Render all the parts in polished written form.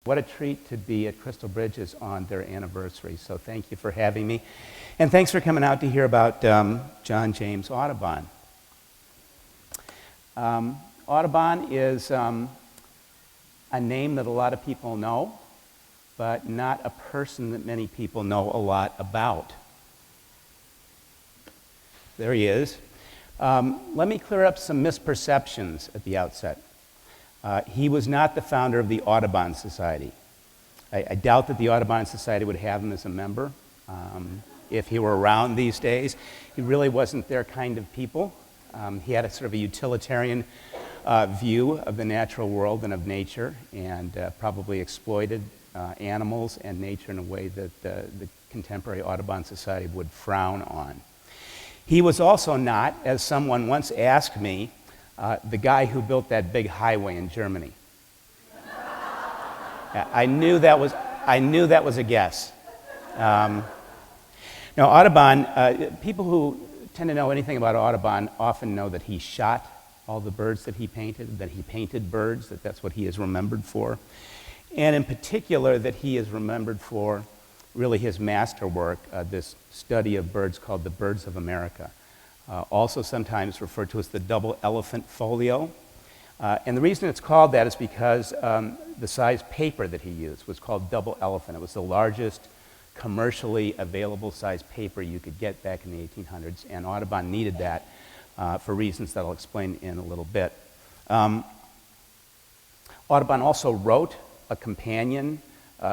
What a treat to be at Crystal Bridges on their anniversary. So thank you for having me. And thanks for coming out to hear about John James Audubon. Audubon is a name that a lot of people know, but not a person that many people know a lot about. There he is. Let me clear up some misperceptions at the outset. He was not the founder of the Audubon Society. I doubt that the Audubon Society would have him as a member if he were around these days. He really wasn't their kind of people. He had a sort of a utilitarian view of the natural world and of nature, and probably exploited animals and nature in a way that the contemporary Audubon Society would frown on. He was also not, as someone once asked me, the guy who built that big highway in Germany. I knew that was a guess. Now, Audubon, people who tend to know anything about Audubon often know that he shot all the birds that he painted, that he painted birds, that's what he is remembered for. And in particular, that he is remembered for really his masterwork, this study of birds called The Birds of America. Also sometimes referred to as the double elephant folio. And the reason it's called that is because the size paper that he used was called double elephant. It was the largest commercially available size paper you could get back in the 1800s, and Audubon needed that for reasons that I'll explain in a little bit. Audubon also wrote a companion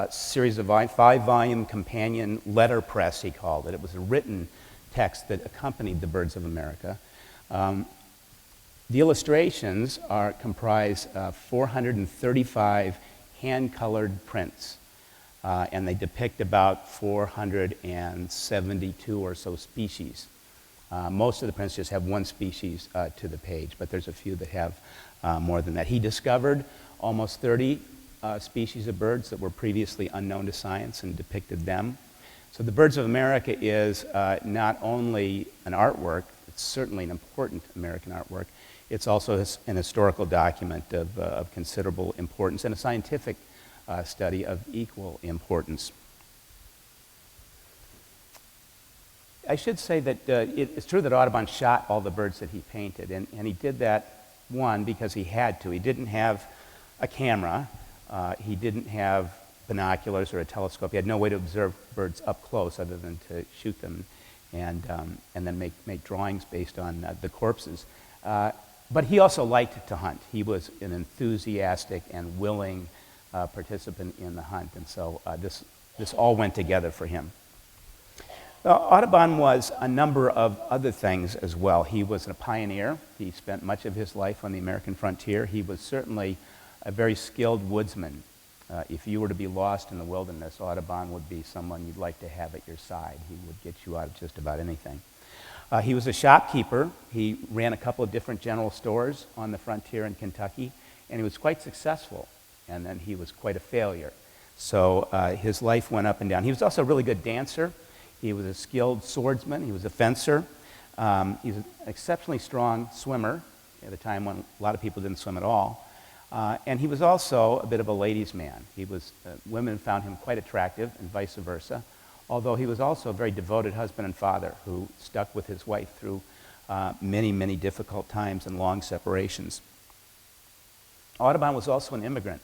series of 5-volume companion letterpress, he called it. It was a written text that accompanied The Birds of America. The illustrations comprise 435 hand-colored prints, and they depict about 472 or so species. Most of the prints just have one species to the page, but there's a few that have more than that. He discovered almost 30 species of birds that were previously unknown to science and depicted them. So The Birds of America is not only an artwork, it's certainly an important American artwork, it's also an historical document of considerable importance and a scientific study of equal importance. I should say that it's true that Audubon shot all the birds that he painted, and he did that, one, because he had to. He didn't have a camera, he didn't have binoculars or a telescope. He had no way to observe birds up close other than to shoot them and then make drawings based on the corpses. But he also liked to hunt. He was an enthusiastic and willing participant in the hunt, and so this all went together for him. Audubon was a number of other things as well. He was a pioneer. He spent much of his life on the American frontier. He was certainly a very skilled woodsman. If you were to be lost in the wilderness, Audubon would be someone you'd like to have at your side. He would get you out of just about anything. He was a shopkeeper. He ran a couple of different general stores on the frontier in Kentucky, and he was quite successful, and then he was quite a failure. So his life went up and down. He was also a really good dancer. He was a skilled swordsman. He was a fencer. He was an exceptionally strong swimmer at a time when a lot of people didn't swim at all. And he was also a bit of a ladies' man. Women found him quite attractive and vice versa, although he was also a very devoted husband and father who stuck with his wife through many, many difficult times and long separations. Audubon was also an immigrant.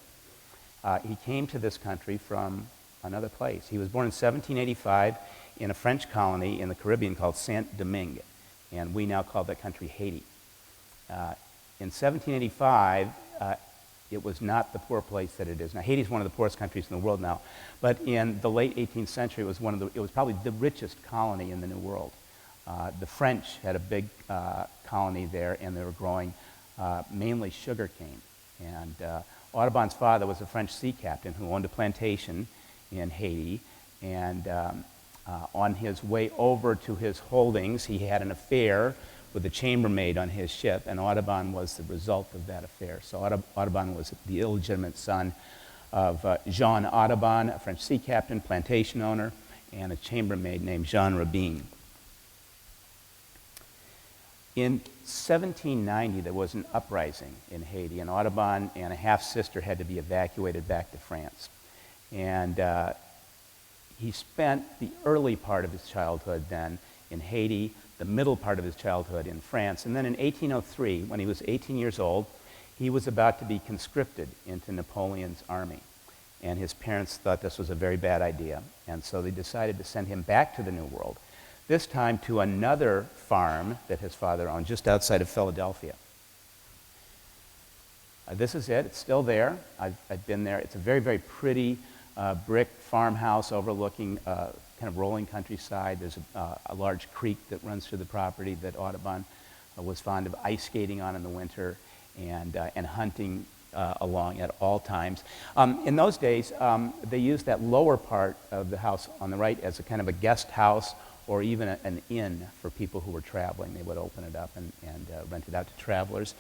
He came to this country from another place. He was born in 1785 in a French colony in the Caribbean called Saint-Domingue, and we now call that country Haiti. In 1785, it was not the poor place that it is now. Haiti is one of the poorest countries in the world now, but in the late 18th century, it was probably the richest colony in the New World. The French had a big colony there, and they were growing mainly sugarcane. And Audubon's father was a French sea captain who owned a plantation in Haiti, and on his way over to his holdings, he had an affair with a chambermaid on his ship, and Audubon was the result of that affair. So Audubon was the illegitimate son of Jean Audubon, a French sea captain, plantation owner, and a chambermaid named Jean Rabine. In 1790, there was an uprising in Haiti, and Audubon and a half-sister had to be evacuated back to France. And he spent the early part of his childhood then in Haiti, the middle part of his childhood in France. And then in 1803, when he was 18 years old, he was about to be conscripted into Napoleon's army. And his parents thought this was a very bad idea. And so they decided to send him back to the New World, this time to another farm that his father owned just outside of Philadelphia. This is it. It's still there. I've been there. It's a very, very pretty brick farmhouse overlooking kind of rolling countryside. There's a large creek that runs through the property that Audubon was fond of ice skating on in the winter and hunting along at all times. In those days, they used that lower part of the house on the right as a kind of a guest house or even an inn for people who were traveling. They would open it up and rent it out to travelers.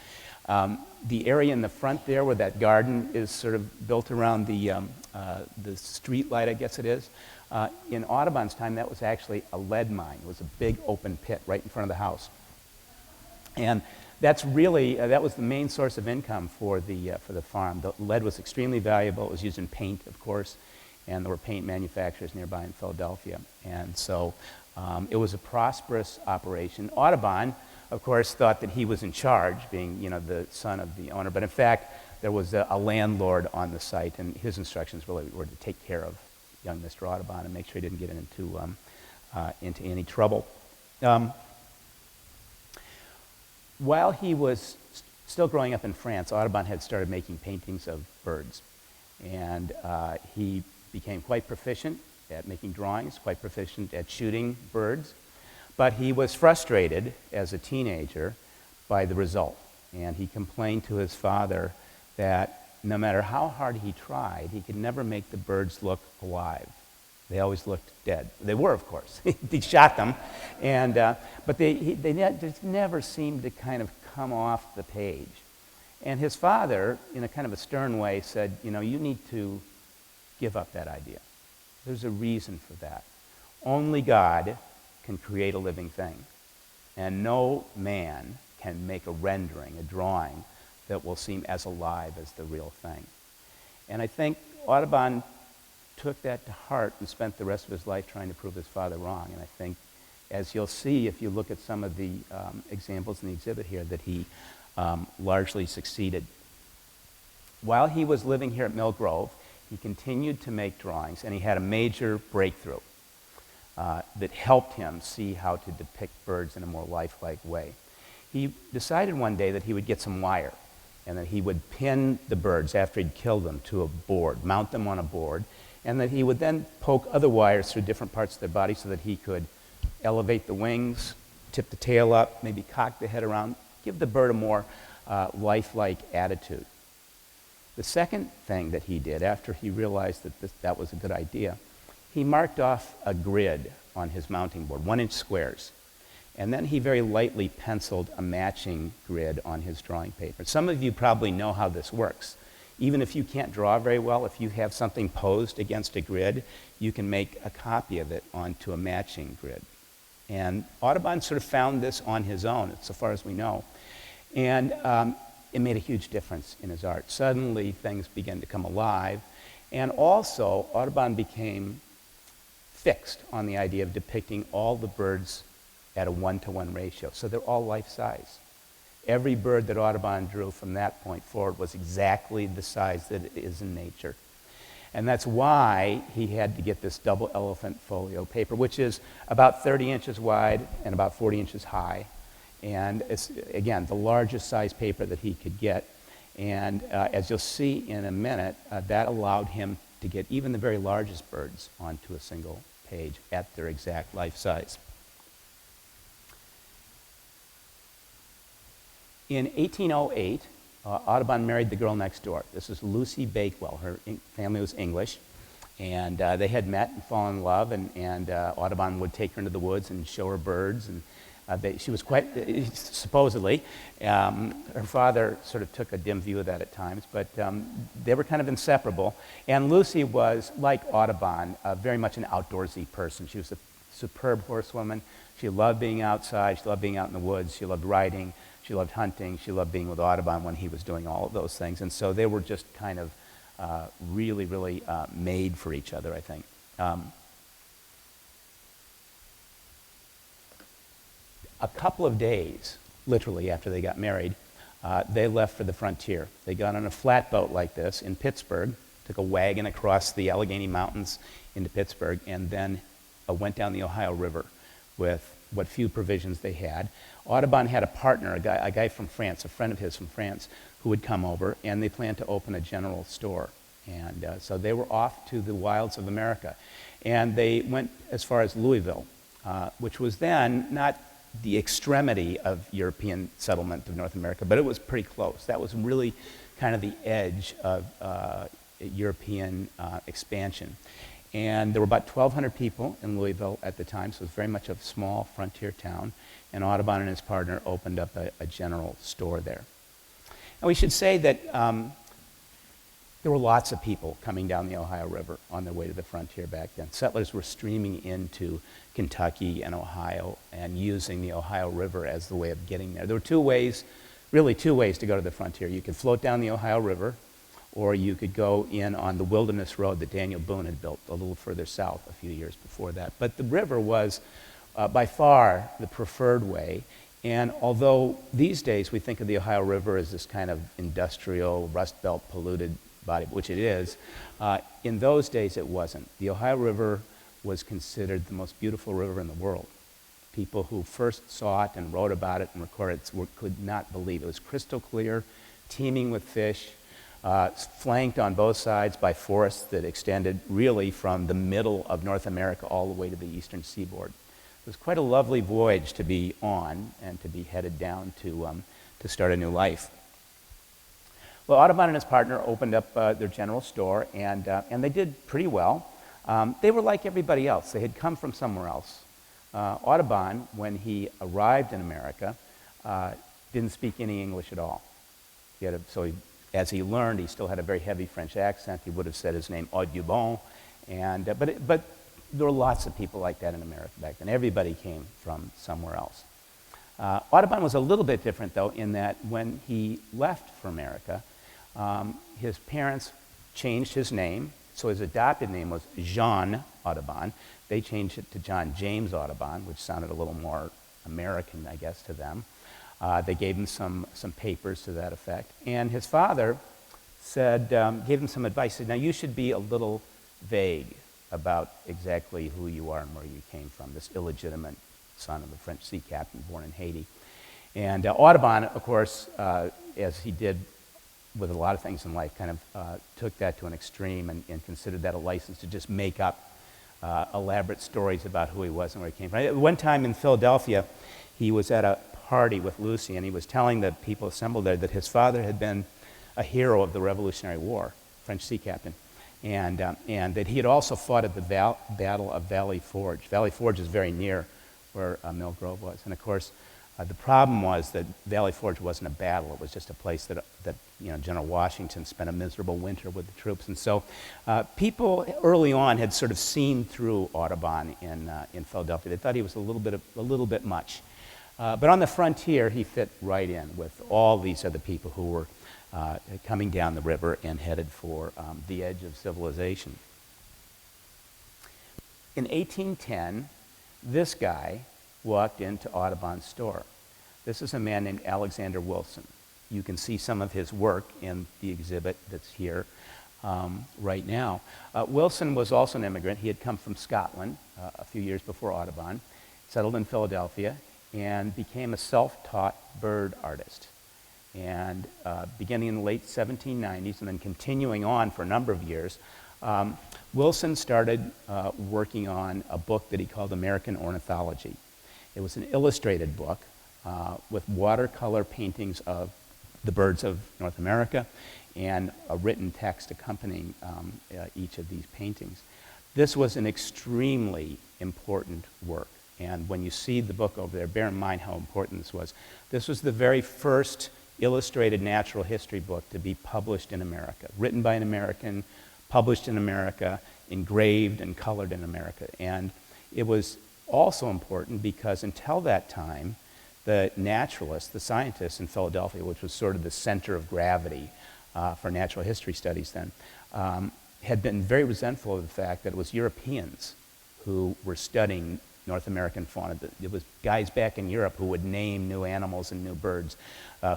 The area in the front there where that garden is sort of built around the street light, I guess it is. In Audubon's time, that was actually a lead mine. It was a big open pit right in front of the house. And that's really, that was the main source of income for the farm. The lead was extremely valuable. It was used in paint, of course, and there were paint manufacturers nearby in Philadelphia. And so it was a prosperous operation. Audubon, of course, thought that he was in charge, being, the son of the owner. But in fact, there was a landlord on the site, and his instructions really were to take care of young Mr. Audubon and make sure he didn't get into any trouble. While he was still growing up in France, Audubon had started making paintings of birds. And he became quite proficient at making drawings, quite proficient at shooting birds. But he was frustrated as a teenager by the result. And he complained to his father that no matter how hard he tried, he could never make the birds look alive. They always looked dead. They were, of course. He shot them. But they just never seemed to kind of come off the page. And his father, in a kind of a stern way, said, you need to give up that idea. There's a reason for that. Only God can create a living thing. And no man can make a rendering, a drawing, that will seem as alive as the real thing. And I think Audubon took that to heart and spent the rest of his life trying to prove his father wrong. And I think, as you'll see if you look at some of the examples in the exhibit here, that he largely succeeded. While he was living here at Mill Grove, he continued to make drawings, and he had a major breakthrough that helped him see how to depict birds in a more lifelike way. He decided one day that he would get some wire, and that he would pin the birds after he'd killed them to a board, mount them on a board, and that he would then poke other wires through different parts of their body so that he could elevate the wings, tip the tail up, maybe cock the head around, give the bird a more lifelike attitude. The second thing that he did after he realized that that was a good idea, he marked off a grid on his mounting board, 1-inch squares. And then he very lightly penciled a matching grid on his drawing paper. Some of you probably know how this works. Even if you can't draw very well, if you have something posed against a grid, you can make a copy of it onto a matching grid. And Audubon sort of found this on his own, so far as we know. And it made a huge difference in his art. Suddenly, things began to come alive. And also, Audubon became fixed on the idea of depicting all the birds at a 1-to-1 ratio. So they're all life-size. Every bird that Audubon drew from that point forward was exactly the size that it is in nature. And that's why he had to get this double elephant folio paper, which is about 30 inches wide and about 40 inches high. And it's, again, the largest size paper that he could get. And as you'll see in a minute, that allowed him to get even the very largest birds onto a single page at their exact life size. In 1808, Audubon married the girl next door. This is Lucy Bakewell. Her family was English, and they had met and fallen in love, and Audubon would take her into the woods and show her birds, and she was quite, supposedly, her father sort of took a dim view of that at times, but they were kind of inseparable. And Lucy was, like Audubon, very much an outdoorsy person. She was a superb horsewoman. She loved being outside. She loved being out in the woods. She loved riding. She loved hunting. She loved being with Audubon when he was doing all of those things. And so they were just kind of really, really made for each other, I think. A couple of days, literally, after they got married, they left for the frontier. They got on a flatboat like this in Pittsburgh, took a wagon across the Allegheny Mountains into Pittsburgh, and then went down the Ohio River with what few provisions they had. Audubon had a partner, a guy from France, a friend of his from France, who would come over, and they planned to open a general store. And so they were off to the wilds of America. And they went as far as Louisville, which was then not the extremity of European settlement of North America, but it was pretty close. That was really kind of the edge of European expansion. And there were about 1,200 people in Louisville at the time, so it was very much a small frontier town. And Audubon and his partner opened up a general store there. And we should say that there were lots of people coming down the Ohio River on their way to the frontier back then. Settlers were streaming into Kentucky and Ohio and using the Ohio River as the way of getting there. There were two ways to go to the frontier. You could float down the Ohio River, or you could go in on the Wilderness Road that Daniel Boone had built a little further south a few years before that. But the river was by far the preferred way. And although these days we think of the Ohio River as this kind of industrial, Rust Belt polluted body, which it is, in those days it wasn't. The Ohio River was considered the most beautiful river in the world. People who first saw it and wrote about it and recorded it could not believe it. It was crystal clear, teeming with fish, flanked on both sides by forests that extended really from the middle of North America all the way to the eastern seaboard. It was quite a lovely voyage to be on and to be headed down to start a new life. Well, Audubon and his partner opened up their general store, and they did pretty well. They were like everybody else. They had come from somewhere else. Audubon, when he arrived in America, didn't speak any English at all. As he learned, he still had a very heavy French accent. He would have said his name Audubon, but there were lots of people like that in America back then. Everybody came from somewhere else. Audubon was a little bit different, though, in that when he left for America, his parents changed his name. So his adopted name was Jean Audubon. They changed it to John James Audubon, which sounded a little more American, I guess, to them. They gave him some papers to that effect. And his father gave him some advice. He said, now you should be a little vague about exactly who you are and where you came from, this illegitimate son of a French sea captain born in Haiti. And Audubon, of course, as he did with a lot of things in life, kind of took that to an extreme and considered that a license to just make up elaborate stories about who he was and where he came from. One time in Philadelphia, he was at a party with Lucy, and he was telling the people assembled there that his father had been a hero of the Revolutionary War, French sea captain, and that he had also fought at the Battle of Valley Forge. Valley Forge is very near where Mill Grove was. And of course, the problem was that Valley Forge wasn't a battle. It was just a place that General Washington spent a miserable winter with the troops. And so people early on had sort of seen through Audubon in Philadelphia. They thought he was a little bit much. But on the frontier, he fit right in with all these other people who were coming down the river and headed for the edge of civilization. In 1810, this guy walked into Audubon's store. This is a man named Alexander Wilson. You can see some of his work in the exhibit that's here right now. Wilson was also an immigrant. He had come from Scotland a few years before Audubon, settled in Philadelphia, and became a self-taught bird artist. And beginning in the late 1790s and then continuing on for a number of years, Wilson started working on a book that he called American Ornithology. It was an illustrated book with watercolor paintings of the birds of North America and a written text accompanying each of these paintings. This was an extremely important work. And when you see the book over there, bear in mind how important this was. This was the very first illustrated natural history book to be published in America, written by an American, published in America, engraved and colored in America. And it was also important because until that time, the naturalists, the scientists in Philadelphia, which was sort of the center of gravity for natural history studies then, had been very resentful of the fact that it was Europeans who were studying North American fauna. It was guys back in Europe who would name new animals and new birds,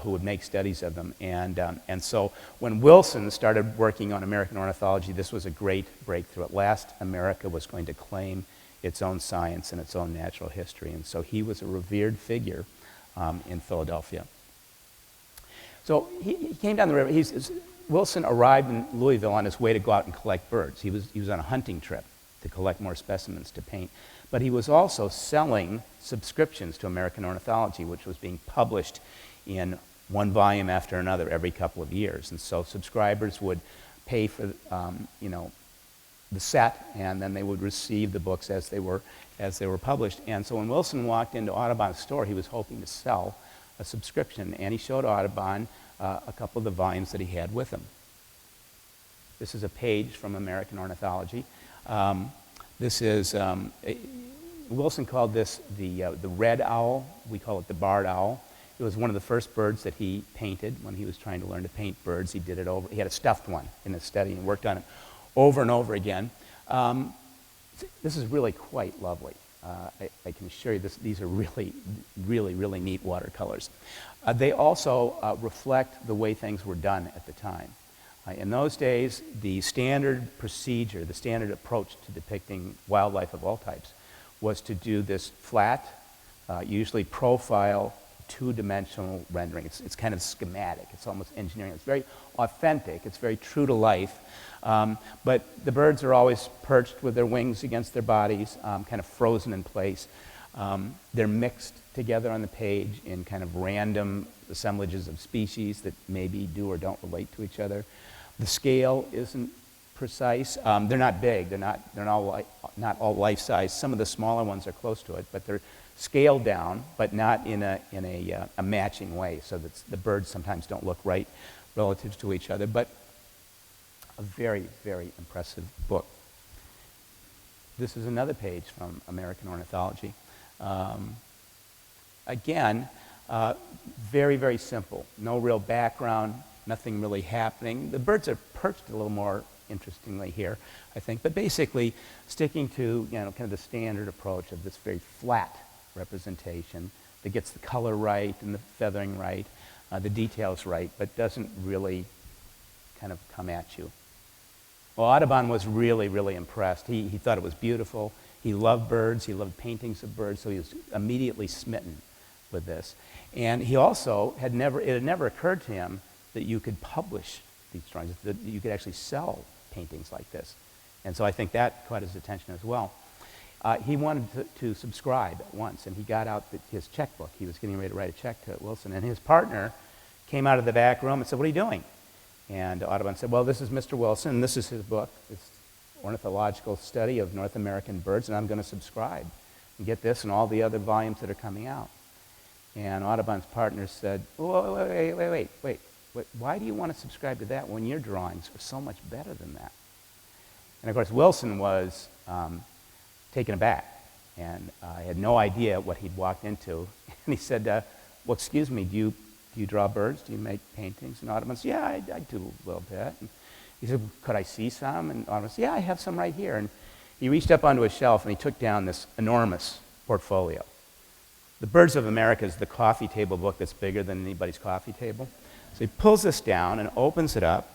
who would make studies of them. And so when Wilson started working on American ornithology, this was a great breakthrough. At last, America was going to claim its own science and its own natural history. And so he was a revered figure in Philadelphia. So he came down the river. Wilson arrived in Louisville on his way to go out and collect birds. He was on a hunting trip to collect more specimens to paint. But he was also selling subscriptions to American Ornithology, which was being published in one volume after another every couple of years. And so subscribers would pay for, the set, and then they would receive the books as they were published. And so when Wilson walked into Audubon's store, he was hoping to sell a subscription, and he showed Audubon a couple of the volumes that he had with him. This is a page from American Ornithology. This is, Wilson called this the red owl. We call it the barred owl. It was one of the first birds that he painted when he was trying to learn to paint birds. He did it over, he had a stuffed one in his study and worked on it over and over again. This is really quite lovely. I can assure you these are really, really, really neat watercolors. They also reflect the way things were done at the time. In those days, the standard procedure, the standard approach to depicting wildlife of all types was to do this flat, usually profile, two-dimensional rendering. It's kind of schematic. It's almost engineering. It's very authentic. It's very true to life. But the birds are always perched with their wings against their bodies, kind of frozen in place. They're mixed together on the page in kind of random assemblages of species that maybe do or don't relate to each other. The scale isn't precise. They're not big. They're not all life-size. Some of the smaller ones are close to it, but they're scaled down, but not in a matching way, so that the birds sometimes don't look right relative to each other. But a very, very impressive book. This is another page from American Ornithology. Again, very, very simple. No real background, nothing really happening. The birds are perched a little more interestingly here, I think, but basically sticking to kind of the standard approach of this very flat representation that gets the color right and the feathering right, the details right, but doesn't really kind of come at you. Well, Audubon was really, really impressed. He thought it was beautiful. He loved birds. He loved paintings of birds, so he was immediately smitten with this. And he also it had never occurred to him that you could publish these drawings, that you could actually sell paintings like this. And so I think that caught his attention as well. He wanted to subscribe at once, and he got out his checkbook. He was getting ready to write a check to Wilson, and his partner came out of the back room and said, "What are you doing?" And Audubon said, "Well, this is Mr. Wilson, and this is his book, it's Ornithological Study of North American Birds, and I'm going to subscribe and get this and all the other volumes that are coming out." And Audubon's partner said, wait, why do you want to subscribe to that when your drawings are so much better than that? And of course, Wilson was taken aback, and had no idea what he'd walked into. And he said, "Well, excuse me, do you draw birds? Do you make paintings?" And Audubon said, "Yeah, I do a little bit." And he said, "Could I see some?" And Audubon said, "Yeah, I have some right here." And he reached up onto a shelf and he took down this enormous portfolio. The Birds of America is the coffee table book that's bigger than anybody's coffee table. So he pulls this down and opens it up,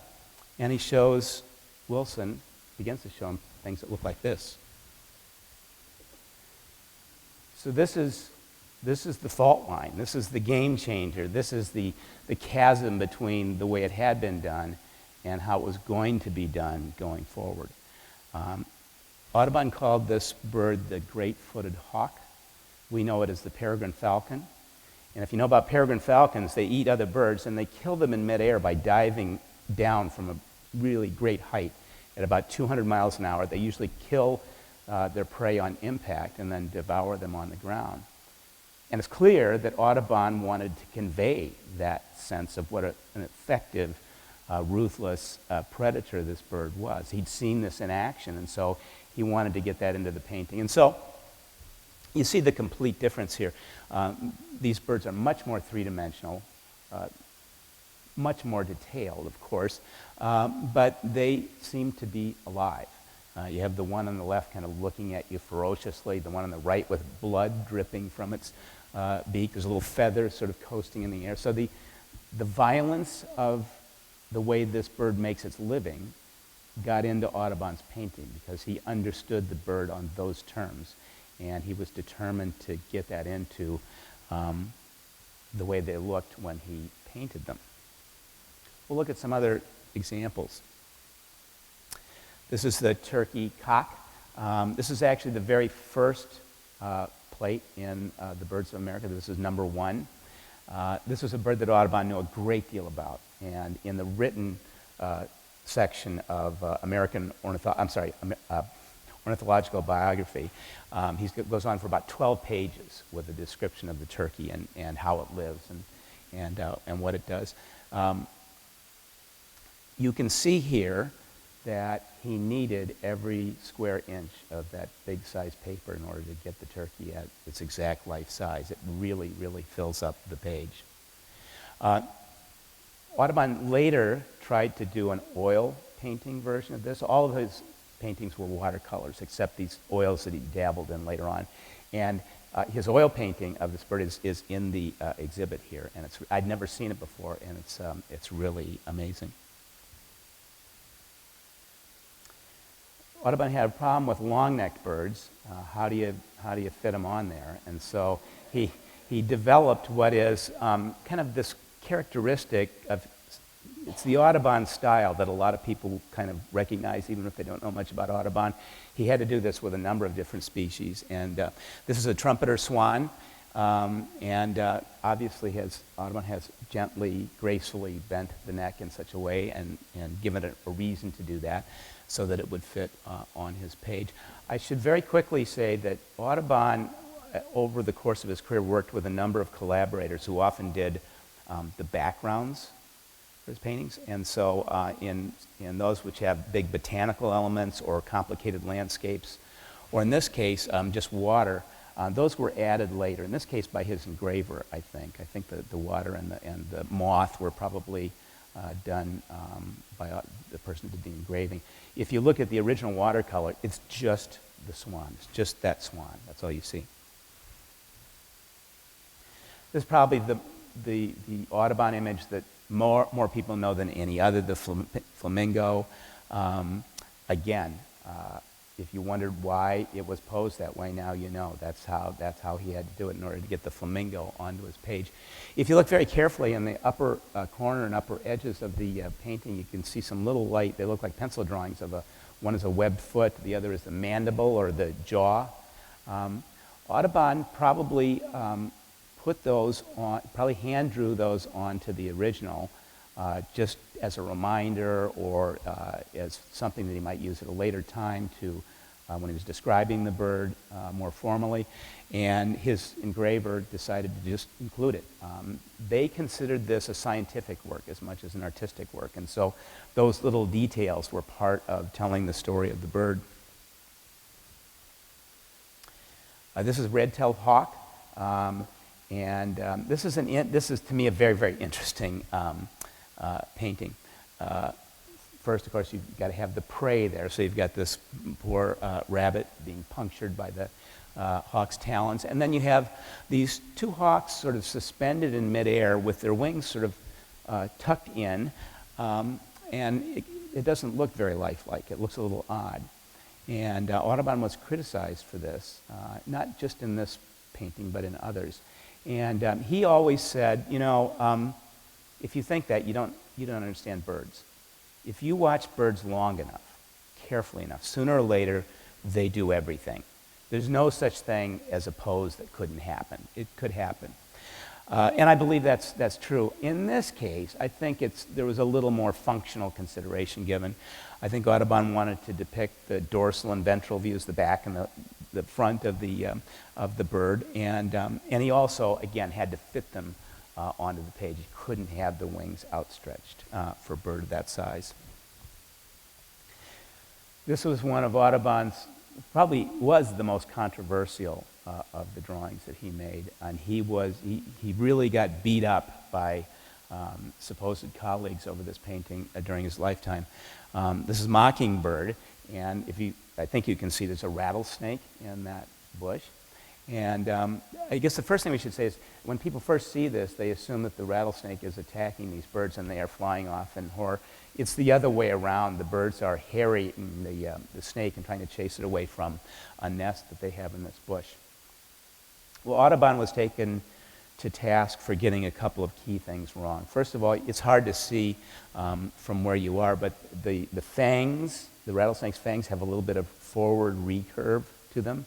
and he shows Wilson, begins to show him things that look like this. So this is the fault line. This is the game changer. This is the chasm between the way it had been done and how it was going to be done going forward. Audubon called this bird the great-footed hawk. We know it as the peregrine falcon. And if you know about peregrine falcons, they eat other birds, and they kill them in midair by diving down from a really great height at about 200 miles an hour. They usually kill their prey on impact and then devour them on the ground. And it's clear that Audubon wanted to convey that sense of what an effective, ruthless predator this bird was. He'd seen this in action, and so he wanted to get that into the painting. And so you see the complete difference here. These birds are much more three-dimensional. much more detailed, of course, but they seem to be alive. You have the one on the left kind of looking at you ferociously, the one on the right with blood dripping from its beak. There's a little feather sort of coasting in the air. So the violence of the way this bird makes its living got into Audubon's painting because he understood the bird on those terms, and he was determined to get that into the way they looked when he painted them. We'll look at some other examples. This is the turkey cock. This is actually the very first plate in the Birds of America. This is number 1. This was a bird that Audubon knew a great deal about, and in the written section of Ornithological Biography, he goes on for about 12 pages with a description of the turkey and how it lives and what it does. You can see here that he needed every square inch of that big size paper in order to get the turkey at its exact life size. It really, really fills up the page. Audubon later tried to do an oil painting version of this. All of his paintings were watercolors, except these oils that he dabbled in later on. And his oil painting of this bird is in the exhibit here, and I'd never seen it before, and it's really amazing. Audubon had a problem with long-necked birds. How do you fit them on there? And so he developed what is kind of this characteristic of, it's the Audubon style that a lot of people kind of recognize even if they don't know much about Audubon. He had to do this with a number of different species. And this is a trumpeter swan. Obviously Audubon has gently, gracefully bent the neck in such a way and given it a reason to do that so that it would fit on his page. I should very quickly say that Audubon, over the course of his career, worked with a number of collaborators who often did the backgrounds for his paintings. And so in those which have big botanical elements or complicated landscapes, or in this case, just water, those were added later. In this case, by his engraver, I think. I think the water and the moth were probably done by the person who did the engraving. If you look at the original watercolor, it's just the swan. It's just that swan. That's all you see. This is probably the Audubon image that more people know than any other, the flamingo. Again, if you wondered why it was posed that way, now you know. That's how he had to do it in order to get the flamingo onto his page. If you look very carefully in the upper corner and upper edges of the painting, you can see some little light. They look like pencil drawings of one is a webbed foot, the other is the mandible or the jaw. Audubon probably put those on, probably hand drew those onto the original just as a reminder or as something that he might use at a later time to when he was describing the bird more formally, and his engraver decided to just include it. They considered this a scientific work as much as an artistic work, and so those little details were part of telling the story of the bird. This is red-tailed hawk, and this is to me a very, very interesting painting. First, of course, you've got to have the prey there. So you've got this poor rabbit being punctured by the hawk's talons. And then you have these two hawks sort of suspended in midair with their wings sort of tucked in. And it doesn't look very lifelike. It looks a little odd. And Audubon was criticized for this, not just in this painting, but in others. And he always said, if you think that, you don't understand birds. If you watch birds long enough, carefully enough, sooner or later, they do everything. There's no such thing as a pose that couldn't happen. It could happen. And I believe that's true. In this case, I think there was a little more functional consideration given. I think Audubon wanted to depict the dorsal and ventral views, the back and the front of the bird, and he also, again, had to fit them onto the page. He couldn't have the wings outstretched for a bird of that size. This was one of Audubon's, probably was the most controversial of the drawings that he made, and he really got beat up by supposed colleagues over this painting during his lifetime. This is Mockingbird, and I think you can see there's a rattlesnake in that bush. And I guess the first thing we should say is when people first see this, they assume that the rattlesnake is attacking these birds and they are flying off in horror. It's the other way around. The birds are harrying the snake and trying to chase it away from a nest that they have in this bush. Well, Audubon was taken to task for getting a couple of key things wrong. First of all, it's hard to see from where you are, but the fangs, the rattlesnake's fangs, have a little bit of forward recurve to them.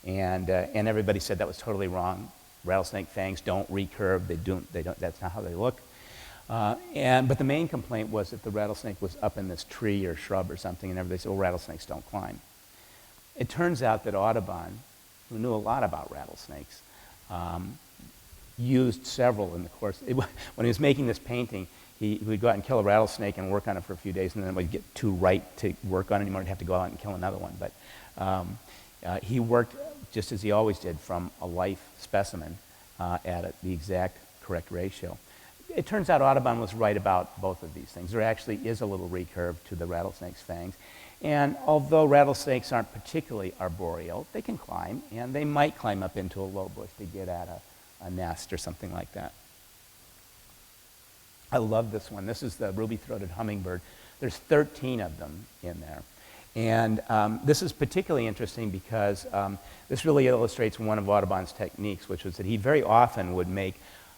And everybody said that was totally wrong. Rattlesnake fangs don't recurve. They don't. That's not how they look. But the main complaint was that the rattlesnake was up in this tree or shrub or something, and everybody said, well, rattlesnakes don't climb. It turns out that Audubon, who knew a lot about rattlesnakes, used several in the course. When he was making this painting, he would go out and kill a rattlesnake and work on it for a few days, and then would get too ripe to work on it anymore. He'd have to go out and kill another one. But he worked just as he always did, from a life specimen at the exact correct ratio. It turns out Audubon was right about both of these things. There actually is a little recurve to the rattlesnake's fangs. And although rattlesnakes aren't particularly arboreal, they can climb, and they might climb up into a low bush to get at a nest or something like that. I love this one. This is the ruby-throated hummingbird. There's 13 of them in there. And this is particularly interesting because this really illustrates one of Audubon's techniques, which was that he very often would make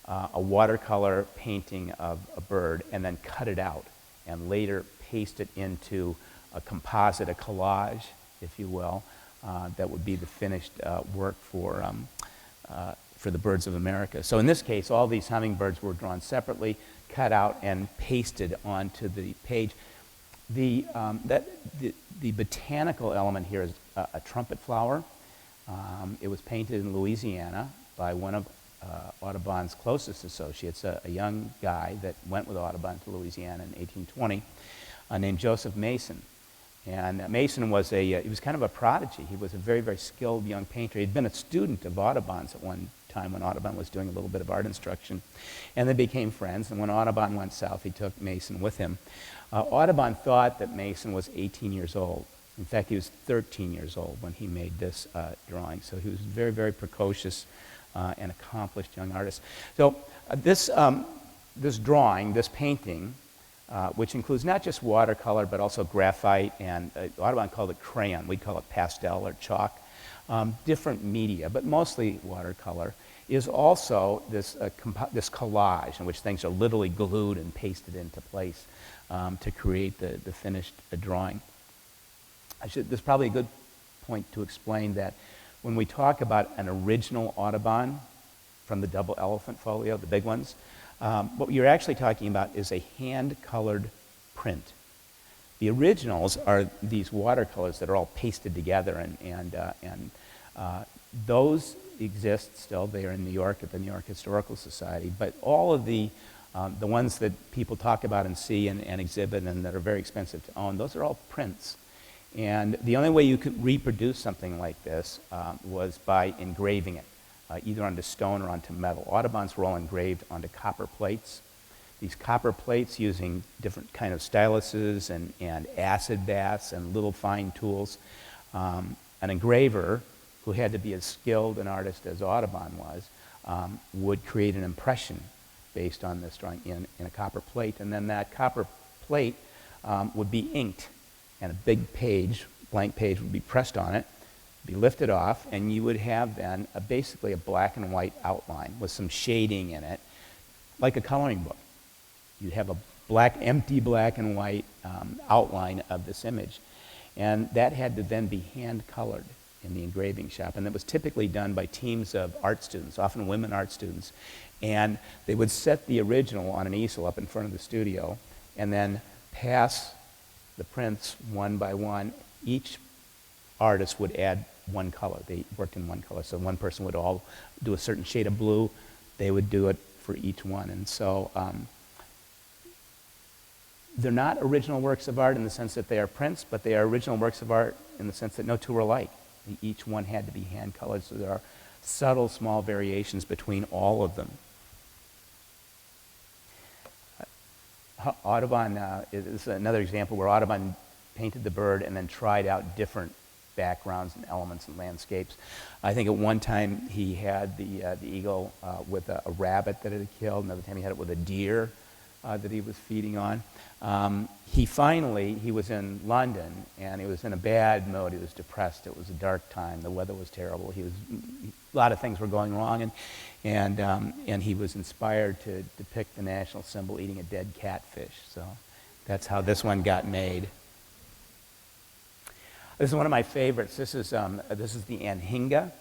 a watercolor painting of a bird and then cut it out and later paste it into a composite, a collage, if you will, that would be the finished work for the birds of America. So in this case, all these hummingbirds were drawn separately, cut out, and pasted onto the page. The botanical element here is a trumpet flower. It was painted in Louisiana by one of Audubon's closest associates, a young guy that went with Audubon to Louisiana in 1820, named Joseph Mason. And Mason was he was kind of a prodigy. He was a very, very skilled young painter. He'd been a student of Audubon's at one time when Audubon was doing a little bit of art instruction. And they became friends, and when Audubon went south, he took Mason with him. Audubon thought that Mason was 18 years old. In fact, he was 13 years old when he made this drawing. So he was a very, very precocious and accomplished young artist. So this drawing, this painting, which includes not just watercolor, but also graphite, and Audubon called it crayon. We'd call it pastel or chalk. Different media, but mostly watercolor, is also this collage in which things are literally glued and pasted into place to create the finished drawing. This is probably a good point to explain that when we talk about an original Audubon from the double elephant folio, the big ones, what you're actually talking about is a hand-colored print. The originals are these watercolors that are all pasted together, and those exist still. They are in New York at the New York Historical Society. But all of the ones that people talk about and see and exhibit and that are very expensive to own, those are all prints. And the only way you could reproduce something like this was by engraving it, either onto stone or onto metal. Audubon's were all engraved onto copper plates. These copper plates, using different kind of styluses and acid baths and little fine tools. An engraver, who had to be as skilled an artist as Audubon was, would create an impression based on this drawing in a copper plate. And then that copper plate would be inked, and a big page, blank page, would be pressed on it, be lifted off, and you would have then basically a black and white outline with some shading in it, like a coloring book. You'd have a empty black and white outline of this image. And that had to then be hand-colored in the engraving shop. And that was typically done by teams of art students, often women art students. And they would set the original on an easel up in front of the studio and then pass the prints one by one. Each artist would add one color. They worked in one color. So one person would all do a certain shade of blue. They would do it for each one. And so they're not original works of art in the sense that they are prints, but they are original works of art in the sense that no two are alike. Each one had to be hand-colored, so there are subtle, small variations between all of them. Audubon is another example where Audubon painted the bird and then tried out different backgrounds and elements and landscapes. I think at one time he had the eagle with a rabbit that it had killed. Another time he had it with a deer that he was feeding on. He was in London and he was in a bad mood. He was depressed. It was a dark time. The weather was terrible. A lot of things were going wrong, and he was inspired to depict the national symbol eating a dead catfish. So that's how this one got made. This is one of my favorites. This is the anhinga.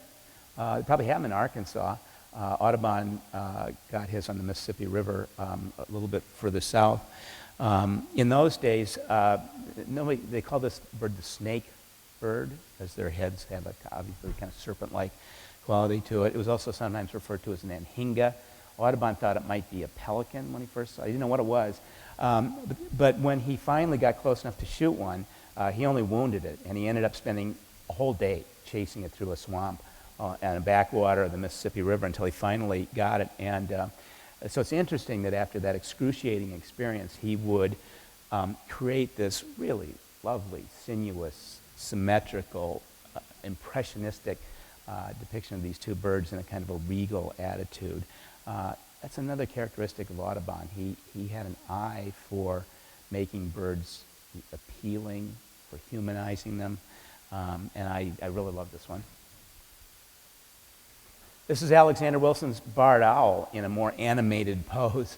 They probably have them in Arkansas. Audubon got his on the Mississippi River a little bit further south. In those days, they call this bird the snake bird, because their heads have a obviously kind of serpent-like quality to it. It was also sometimes referred to as an anhinga. Audubon thought it might be a pelican when he first saw it. He didn't know what it was. But when he finally got close enough to shoot one, he only wounded it, and he ended up spending a whole day chasing it through a swamp and a backwater of the Mississippi River until he finally got it. And so it's interesting that after that excruciating experience, he would create this really lovely, sinuous, symmetrical, impressionistic depiction of these two birds in a kind of a regal attitude. That's another characteristic of Audubon. He had an eye for making birds appealing, for humanizing them, and I really love this one. This is Alexander Wilson's barred owl in a more animated pose.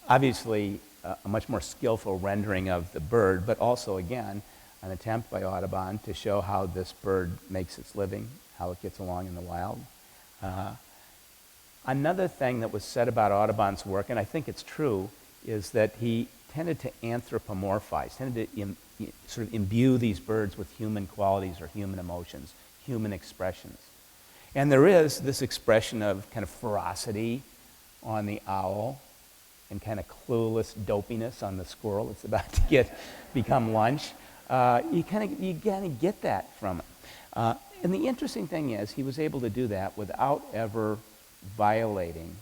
Obviously, a much more skillful rendering of the bird, but also, again, an attempt by Audubon to show how this bird makes its living, how it gets along in the wild. Another thing that was said about Audubon's work, and I think it's true, is that he tended to anthropomorphize, tended to sort of imbue these birds with human qualities or human emotions, human expressions. And there is this expression of kind of ferocity on the owl and kind of clueless dopiness on the squirrel that's about to become lunch. You kind of get that from it. And the interesting thing is he was able to do that without ever violating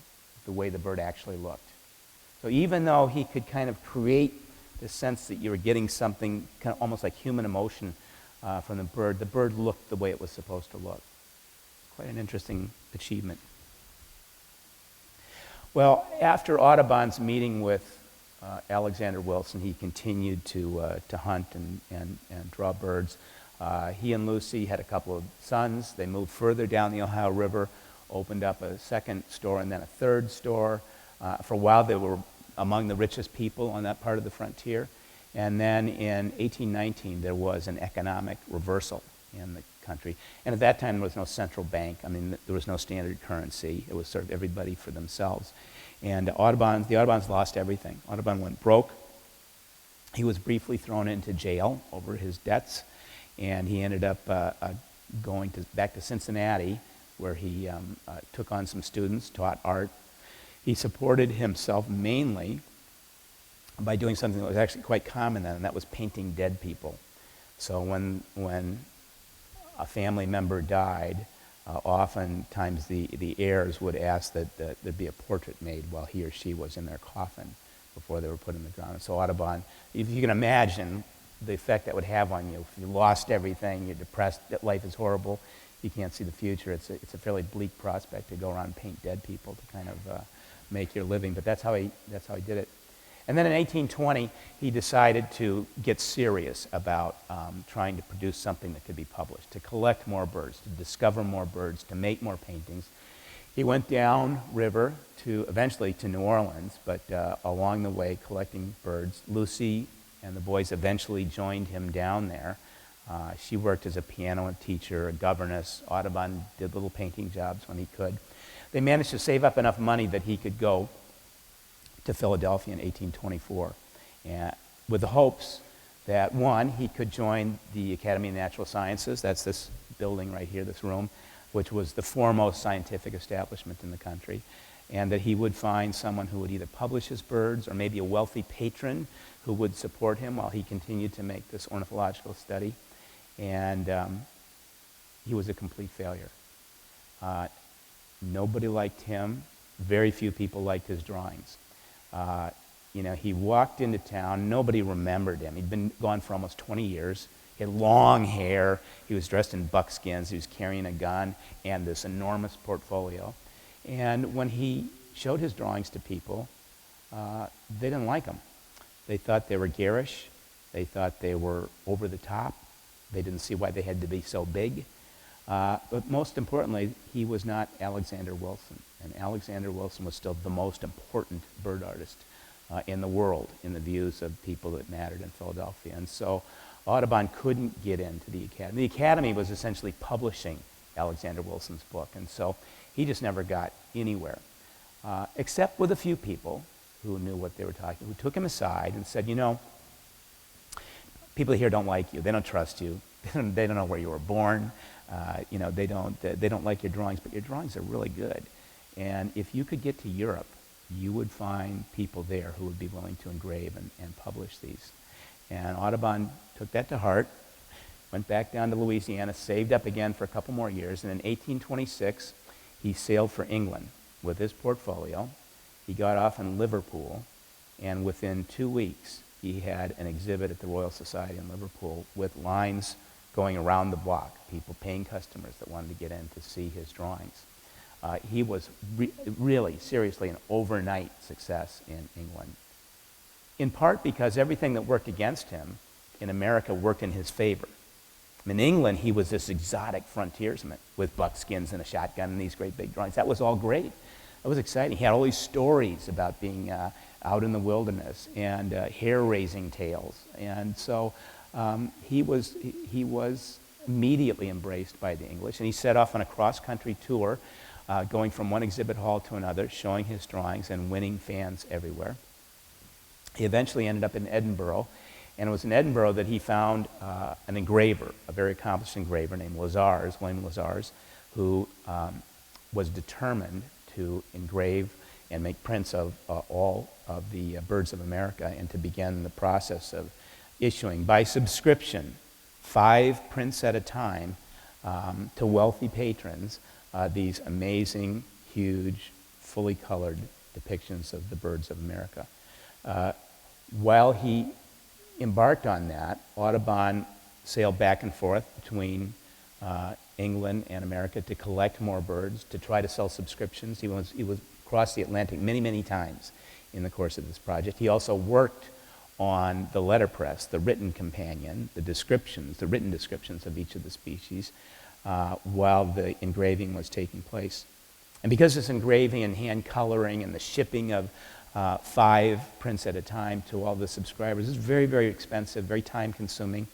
the way the bird actually looked. So even though he could kind of create the sense that you were getting something kind of almost like human emotion from the bird looked the way it was supposed to look. Quite an interesting achievement. Well, after Audubon's meeting with Alexander Wilson, he continued to hunt and draw birds. He and Lucy had a couple of sons. They moved further down the Ohio River, opened up a second store and then a third store. For a while, they were among the richest people on that part of the frontier. And then in 1819, there was an economic reversal in the country. And at that time, there was no central bank. I mean, there was no standard currency. It was sort of everybody for themselves. And the Audubons lost everything. Audubon went broke. He was briefly thrown into jail over his debts. And he ended up going back to Cincinnati, where he took on some students, taught art. He supported himself mainly by doing something that was actually quite common then, and that was painting dead people. So when a family member died, oftentimes the heirs would ask that there be a portrait made while he or she was in their coffin before they were put in the ground. And so Audubon, if you can imagine the effect that would have on you, if you lost everything, you're depressed, that life is horrible, you can't see the future, it's a fairly bleak prospect to go around and paint dead people to kind of make your living, but that's how he did it. And then in 1820, he decided to get serious about trying to produce something that could be published, to collect more birds, to discover more birds, to make more paintings. He went down river eventually to New Orleans, but along the way collecting birds. Lucy and the boys eventually joined him down there. She worked as a piano teacher, a governess. Audubon did little painting jobs when he could. They managed to save up enough money that he could go to Philadelphia in 1824, and with the hopes that, one, he could join the Academy of Natural Sciences, that's this building right here, this room, which was the foremost scientific establishment in the country, and that he would find someone who would either publish his birds or maybe a wealthy patron who would support him while he continued to make this ornithological study. And he was a complete failure. Nobody liked him. Very few people liked his drawings. He walked into town. Nobody remembered him. He'd been gone for almost 20 years. He had long hair. He was dressed in buckskins. He was carrying a gun and this enormous portfolio. And when he showed his drawings to people, they didn't like them. They thought they were garish. They thought they were over the top. They didn't see why they had to be so big. But most importantly, he was not Alexander Wilson. And Alexander Wilson was still the most important bird artist in the world, in the views of people that mattered in Philadelphia. And so Audubon couldn't get into the Academy. The Academy was essentially publishing Alexander Wilson's book, and so he just never got anywhere, except with a few people who knew what they were talking, who took him aside and said, people here don't like you. They don't trust you. They don't know where you were born. They don't like your drawings, but your drawings are really good. And if you could get to Europe, you would find people there who would be willing to engrave and publish these. And Audubon took that to heart, went back down to Louisiana, saved up again for a couple more years, and in 1826, he sailed for England with his portfolio. He got off in Liverpool, and within 2 weeks, he had an exhibit at the Royal Society in Liverpool with lines going around the block, people paying customers that wanted to get in to see his drawings. He was really, seriously, an overnight success in England, in part because everything that worked against him in America worked in his favor. In England, he was this exotic frontiersman with buckskins and a shotgun and these great big drawings. That was all great. That was exciting. He had all these stories about being out in the wilderness and hair-raising tales. And so he was immediately embraced by the English, and he set off on a cross-country tour, going from one exhibit hall to another, showing his drawings and winning fans everywhere. He eventually ended up in Edinburgh, and it was in Edinburgh that he found an engraver, a very accomplished engraver named William Lazars, who was determined to engrave and make prints of all of the birds of America, and to begin the process of issuing by subscription 5 prints at a time to wealthy patrons these amazing, huge, fully colored depictions of the birds of America. While he embarked on that, Audubon sailed back and forth between England and America to collect more birds, to try to sell subscriptions. He was across the Atlantic many, many times in the course of this project. He also worked on the letterpress, the written companion, the written descriptions of each of the species, while the engraving was taking place. And because this engraving and hand coloring and the shipping of 5 prints at a time to all the subscribers is very, very expensive, very time-consuming.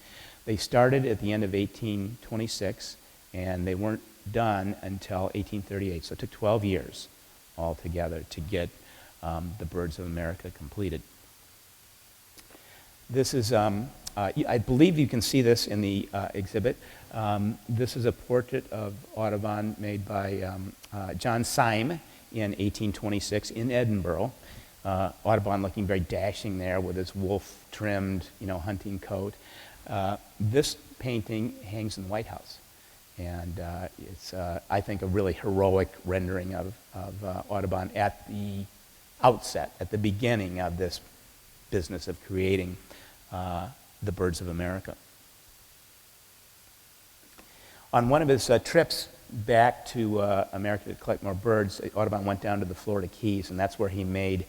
They started at the end of 1826, and they weren't done until 1838. So it took 12 years altogether to get the Birds of America completed. This is, I believe you can see this in the exhibit. This is a portrait of Audubon made by John Syme in 1826 in Edinburgh. Audubon looking very dashing there with his wolf-trimmed, hunting coat. This painting hangs in the White House, and it's, I think, a really heroic rendering of Audubon at the outset, at the beginning of this business of creating the Birds of America. On one of his trips back to America to collect more birds, Audubon went down to the Florida Keys, and that's where he made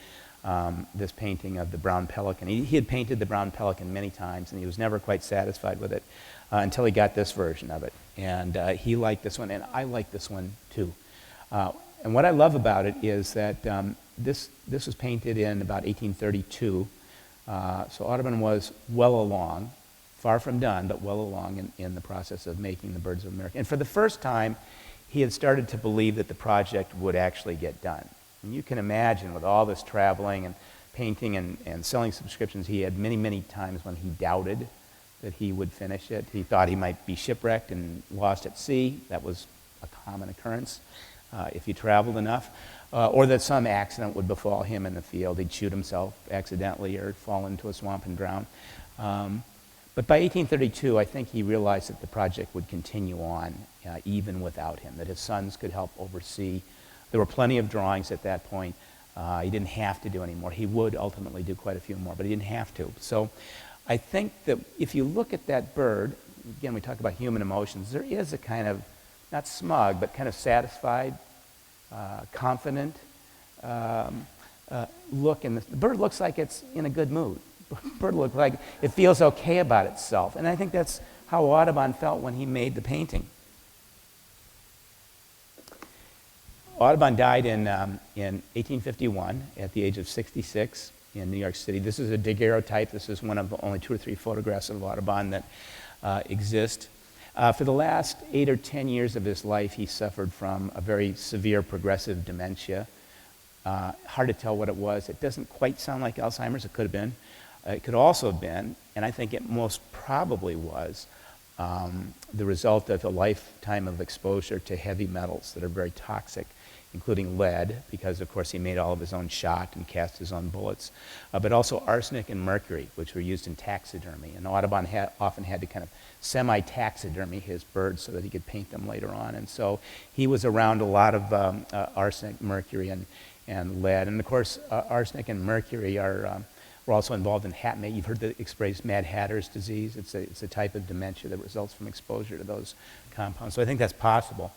this painting of the brown pelican. He had painted the brown pelican many times, and he was never quite satisfied with it until he got this version of it. And he liked this one, and I like this one too. And what I love about it is that this was painted in about 1832, so Audubon was well along, far from done, but well along in the process of making the Birds of America. And for the first time, he had started to believe that the project would actually get done. And you can imagine, with all this traveling and painting and selling subscriptions, he had many, many times when he doubted that he would finish it. He thought he might be shipwrecked and lost at sea. That was a common occurrence if he traveled enough. Or that some accident would befall him in the field. He'd shoot himself accidentally or fall into a swamp and drown. But by 1832, I think he realized that the project would continue on even without him, that his sons could help oversee. There were plenty of drawings at that point. He didn't have to do any more. He would ultimately do quite a few more, but he didn't have to. So I think that if you look at that bird, again, we talk about human emotions, there is a kind of, not smug, but kind of satisfied, confident look. And the bird looks like it's in a good mood. The bird looks like it feels okay about itself. And I think that's how Audubon felt when he made the painting. Audubon died in 1851 at the age of 66 in New York City. This is a daguerreotype. This is one of only 2 or 3 photographs of Audubon that exist. For the last 8 or 10 years of his life, he suffered from a very severe progressive dementia. Hard to tell what it was. It doesn't quite sound like Alzheimer's. It could have been. It could also have been, and I think it most probably was, the result of a lifetime of exposure to heavy metals that are very toxic, including lead, because of course he made all of his own shot and cast his own bullets, but also arsenic and mercury, which were used in taxidermy. And Audubon often had to kind of semi-taxidermy his birds so that he could paint them later on. And so he was around a lot of arsenic, mercury, and lead. And of course, arsenic and mercury were also involved in hat making. You've heard the expression Mad Hatter's disease. It's a type of dementia that results from exposure to those compounds. So I think that's possible.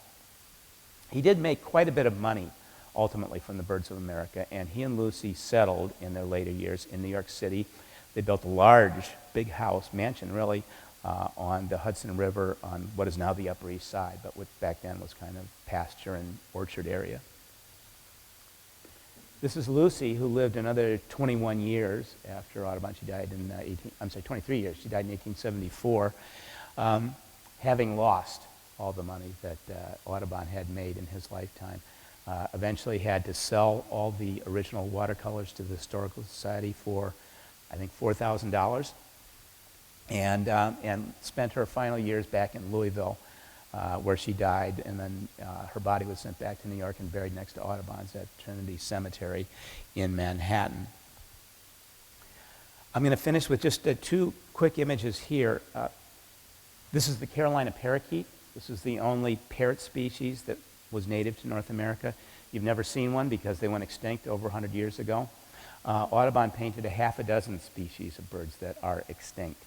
He did make quite a bit of money, ultimately, from the Birds of America, and he and Lucy settled in their later years in New York City. They built a large, big house, mansion really, on the Hudson River on what is now the Upper East Side, but what back then was kind of pasture and orchard area. This is Lucy, who lived another 21 years after Audubon. She died in 23 years. She died in 1874, having lost all the money that Audubon had made in his lifetime. Eventually had to sell all the original watercolors to the Historical Society for, I think, $4,000, and spent her final years back in Louisville, where she died, and then her body was sent back to New York and buried next to Audubon's at Trinity Cemetery in Manhattan. I'm going to finish with just 2 quick images here. This is the Carolina parakeet. This is the only parrot species that was native to North America. You've never seen one because they went extinct over 100 years ago. Audubon painted a half a dozen species of birds that are extinct.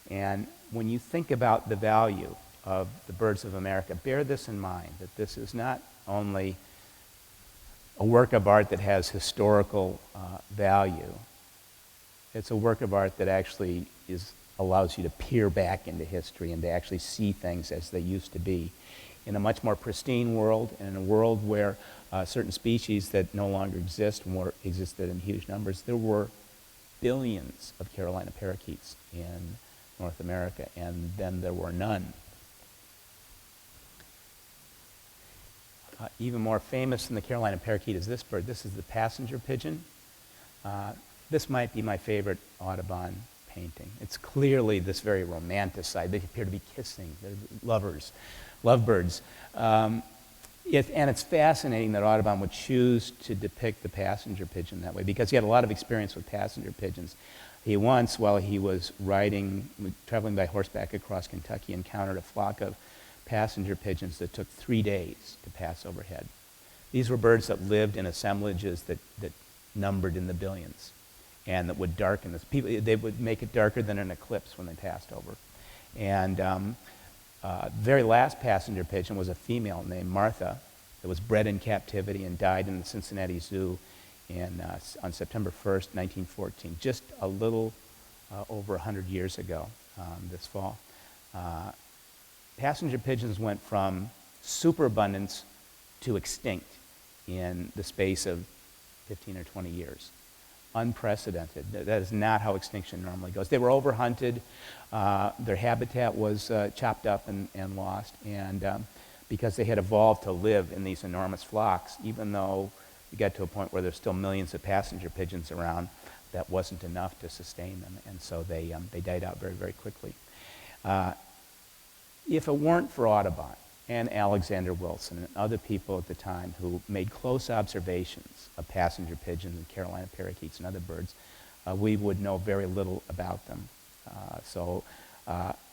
And when you think about the value of the Birds of America, bear this in mind, that this is not only a work of art that has historical value, it's a work of art that actually allows you to peer back into history and to actually see things as they used to be in a much more pristine world, and in a world where certain species that no longer exist existed in huge numbers. There were billions of Carolina parakeets in North America, and then there were none. Even more famous than the Carolina parakeet is this bird. This is the passenger pigeon. This might be my favorite Audubon painting. It's clearly this very romanticized. They appear to be kissing. They're lovers, lovebirds. And it's fascinating that Audubon would choose to depict the passenger pigeon that way, because he had a lot of experience with passenger pigeons. He once, while he was traveling by horseback across Kentucky, encountered a flock of passenger pigeons that took 3 days to pass overhead. These were birds that lived in assemblages that numbered in the billions, and that would darken this. They would make it darker than an eclipse when they passed over. And the very last passenger pigeon was a female named Martha that was bred in captivity and died in the Cincinnati Zoo on September 1st, 1914, just a little over 100 years ago this fall. Passenger pigeons went from superabundance to extinct in the space of 15 or 20 years. Unprecedented. That is not how extinction normally goes. They were overhunted. Their habitat was chopped up and lost. And because they had evolved to live in these enormous flocks, even though you get to a point where there's still millions of passenger pigeons around, that wasn't enough to sustain them. And so they died out very, very quickly. If it weren't for Audubon and Alexander Wilson and other people at the time who made close observations of passenger pigeons and Carolina parakeets and other birds, we would know very little about them.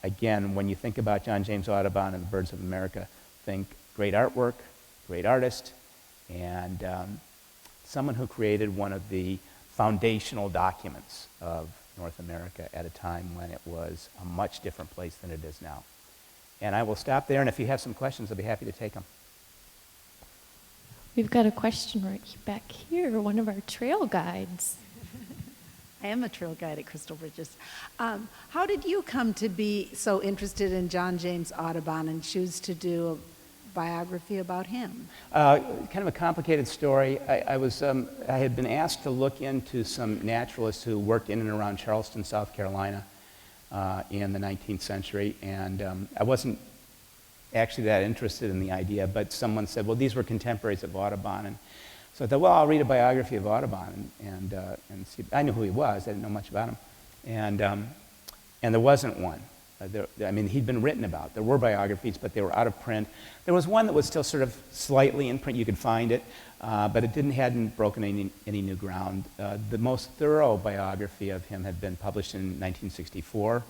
Again, when you think about John James Audubon and the Birds of America, think great artwork, great artist, and someone who created one of the foundational documents of North America at a time when it was a much different place than it is now. And I will stop there, and if you have some questions, I'll be happy to take them. We've got a question right back here, one of our trail guides. I am a trail guide at Crystal Bridges. How did you come to be so interested in John James Audubon and choose to do a biography about him? Kind of a complicated story. I had been asked to look into some naturalists who worked in and around Charleston, South Carolina in the 19th century, and I wasn't actually that interested in the idea, but someone said, well, these were contemporaries of Audubon, and so I thought, well, I'll read a biography of Audubon and see. I knew who he was. I didn't know much about him, and there wasn't one. He'd been written about. There were biographies, but they were out of print. There was one that was still sort of slightly in print. You could find it, but it hadn't broken any new ground. The most thorough biography of him had been published in 1964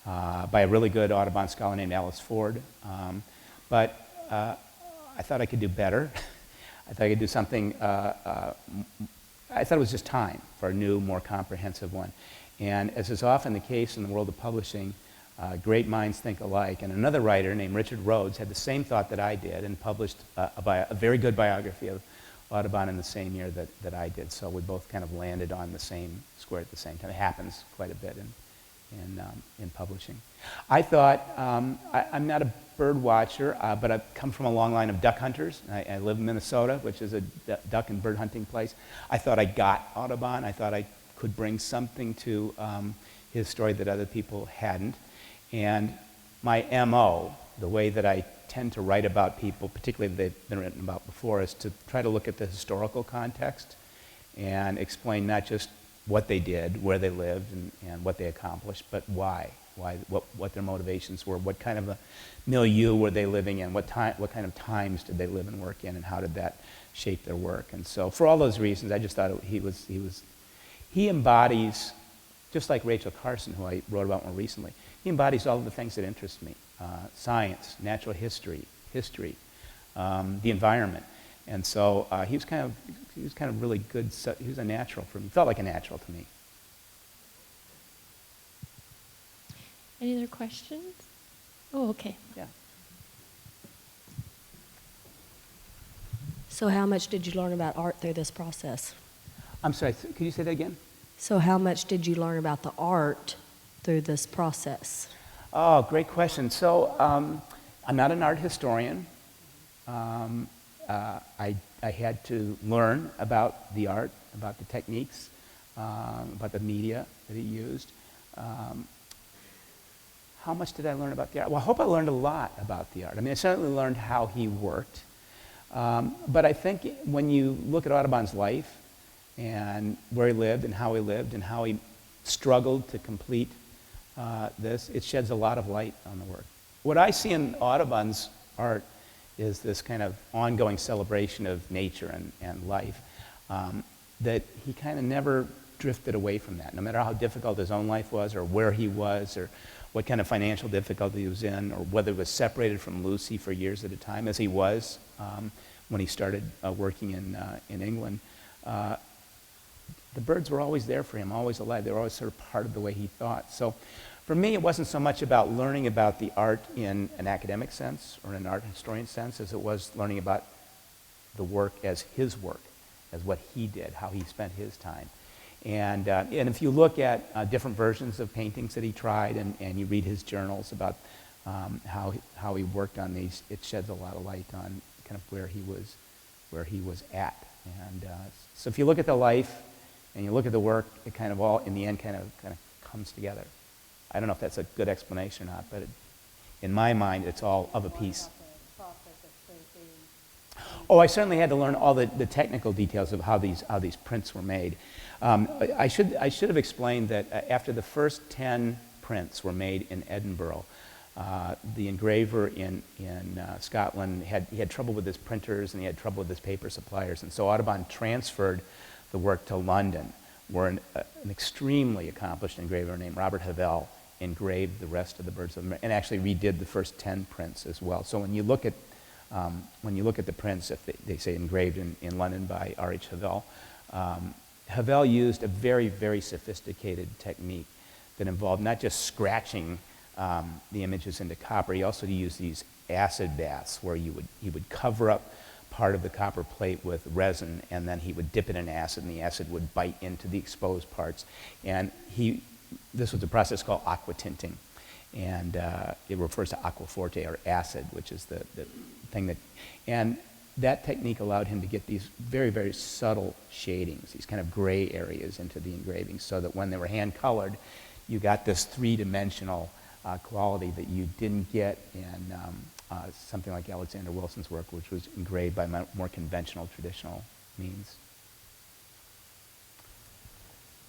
by a really good Audubon scholar named Alice Ford. But I thought I could do better. I thought I could do something. I thought it was just time for a new, more comprehensive one. And as is often the case in the world of publishing, great minds think alike. And another writer named Richard Rhodes had the same thought that I did and published a very good biography of Audubon in the same year that I did. So we both kind of landed on the same square at the same time. It happens quite a bit in publishing. I thought, I'm not a bird watcher, but I've come from a long line of duck hunters. I live in Minnesota, which is a duck and bird hunting place. I thought I got Audubon. I thought I could bring something to his story that other people hadn't. And my MO, the way that I tend to write about people, particularly that they've been written about before, is to try to look at the historical context and explain not just what they did, where they lived, and what they accomplished, but why, what their motivations were, what kind of a milieu were they living in, what kind of times did they live and work in, and how did that shape their work. And so for all those reasons, I just thought he embodies, just like Rachel Carson, who I wrote about more recently, he embodies all of the things that interest me: science, natural history, the environment. And so he was kind of really good. He was a natural for me. He felt like a natural to me. Any other questions? Oh, okay. Yeah. So how much did you learn about art through this process? I'm sorry, could you say that again? So how much did you learn about the art through this process? Oh, great question. So I'm not an art historian. I had to learn about the art, about the techniques, about the media that he used. How much did I learn about the art? Well, I hope I learned a lot about the art. I mean, I certainly learned how he worked. But I think when you look at Audubon's life and where he lived and how he struggled to complete this, it sheds a lot of light on the work. What I see in Audubon's art is this kind of ongoing celebration of nature and life, that he kind of never drifted away from that, no matter how difficult his own life was, or where he was, or what kind of financial difficulty he was in, or whether he was separated from Lucy for years at a time, as he was when he started working in England. The birds were always there for him, always alive. They were always sort of part of the way he thought. So for me, it wasn't so much about learning about the art in an academic sense or in an art historian sense as it was learning about the work as his work, as what he did, how he spent his time. And if you look at different versions of paintings that he tried and you read his journals about how he worked on these, it sheds a lot of light on kind of where he was at. And so if you look at the life and you look at the work, it kind of all, in the end, kind of comes together. I don't know if that's a good explanation or not, but in my mind, it's all of a piece. Oh, I certainly had to learn all the technical details of how these prints were made. I should have explained that after the first 10 prints were made in Edinburgh, the engraver in Scotland he had trouble with his printers and he had trouble with his paper suppliers, and so Audubon transferred the work to London, where an extremely accomplished engraver named Robert Havell engraved the rest of the birds of America, and actually redid the first 10 prints as well. So when you look at when you look at the prints, if they say engraved in London by R.H. Havel, Havel used a very, very sophisticated technique that involved not just scratching the images into copper. He also used these acid baths where he would cover up part of the copper plate with resin, and then he would dip it in acid, and the acid would bite into the exposed parts. And this was a process called aqua tinting, and it refers to aquaforte, or acid, which is the thing that, and that technique allowed him to get these very, very subtle shadings, these kind of gray areas into the engravings, so that when they were hand colored, you got this three-dimensional quality that you didn't get in something like Alexander Wilson's work, which was engraved by more conventional, traditional means.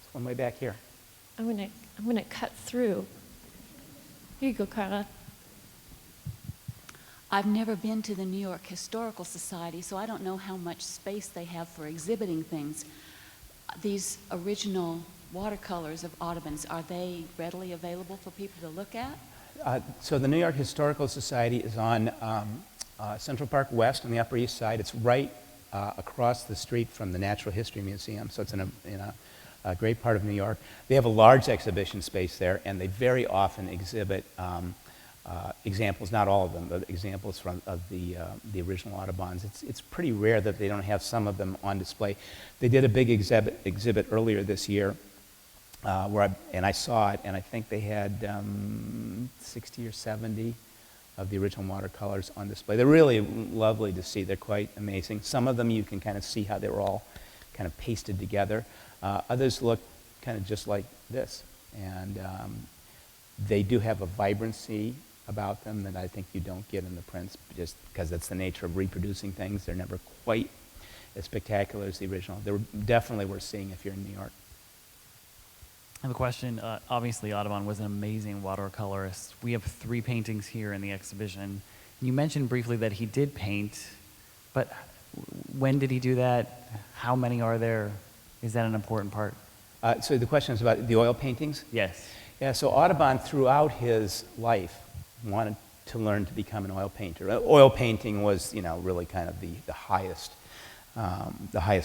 There's one way back here. I'm gonna cut through. Here you go, Carla. I've never been to the New York Historical Society, so I don't know how much space they have for exhibiting things. These original watercolors of Audubon's, are they readily available for people to look at? So the New York Historical Society is on Central Park West on the Upper East Side. It's right across the street from the Natural History Museum, so it's in a great part of New York. They have a large exhibition space there, and they very often exhibit examples, not all of them, but examples of the original Audubons. It's pretty rare that they don't have some of them on display. They did a big exhibit earlier this year, and I saw it, and I think they had 60 or 70 of the original watercolors on display. They're really lovely to see. They're quite amazing. Some of them you can kind of see how they were all kind of pasted together. Others look kind of just like this, and they do have a vibrancy about them that I think you don't get in the prints, just because that's the nature of reproducing things. They're never quite as spectacular as the original. They're definitely worth seeing if you're in New York. I have a question. Obviously, Audubon was an amazing watercolorist. We have 3 paintings here in the exhibition. You mentioned briefly that he did paint, but when did he do that? How many are there? Is that an important part? So the question is about the oil paintings? Yes. Yeah, so Audubon, throughout his life, wanted to learn to become an oil painter. Oil painting was, really kind of the highest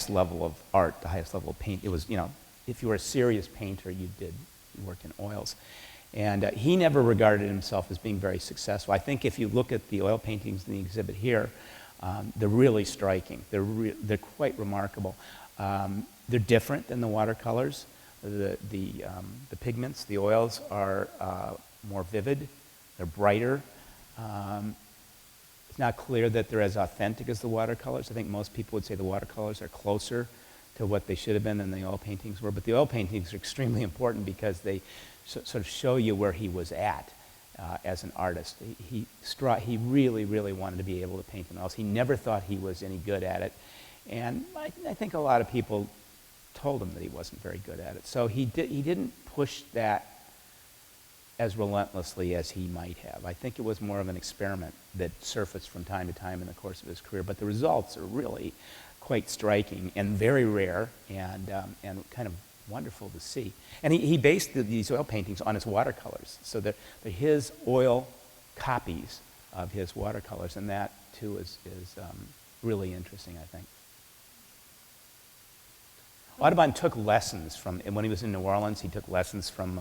level of art, the highest level of paint. It was, if you were a serious painter, you worked in oils. And he never regarded himself as being very successful. I think if you look at the oil paintings in the exhibit here, they're really striking. They're quite remarkable. They're different than the watercolors. The pigments, the oils are more vivid. They're brighter. It's not clear that they're as authentic as the watercolors. I think most people would say the watercolors are closer to what they should have been than the oil paintings were. But the oil paintings are extremely important because they sort of show you where he was at as an artist. He really, really wanted to be able to paint in oils. He never thought he was any good at it. And I think a lot of people told him that he wasn't very good at it. So he didn't push that as relentlessly as he might have. I think it was more of an experiment that surfaced from time to time in the course of his career. But the results are really quite striking and very rare and kind of wonderful to see. And he based these oil paintings on his watercolors. So they're his oil copies of his watercolors. And that, too, is really interesting, I think. Audubon took lessons from, and when he was in New Orleans, he took lessons from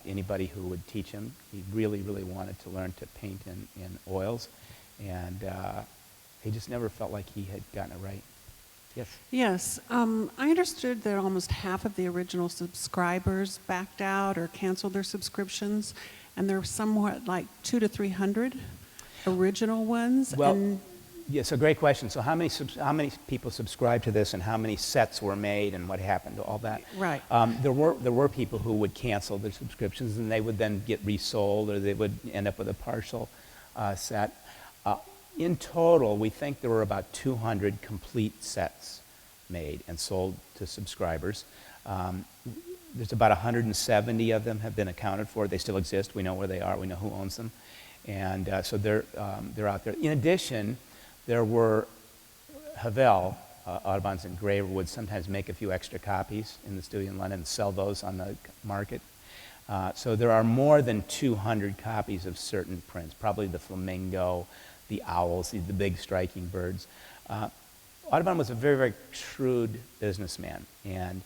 anybody who would teach him. He really, really wanted to learn to paint in oils, and he just never felt like he had gotten it right. Yes? Yes. I understood that almost half of the original subscribers backed out or canceled their subscriptions, and there were somewhat like 200 to 300 original ones. Well, yeah, so great question. So how many people subscribed to this, and how many sets were made, and what happened to all that? Right. There were people who would cancel their subscriptions, and they would then get resold, or they would end up with a partial set. In total, we think there were about 200 complete sets made and sold to subscribers. There's about 170 of them have been accounted for. They still exist. We know where they are. We know who owns them, and so they're out there. In addition, there were Havel, Audubon's engraver, would sometimes make a few extra copies in the studio in London and sell those on the market. So there are more than 200 copies of certain prints, probably the Flamingo, the owls, the big striking birds. Audubon was a very, very shrewd businessman, and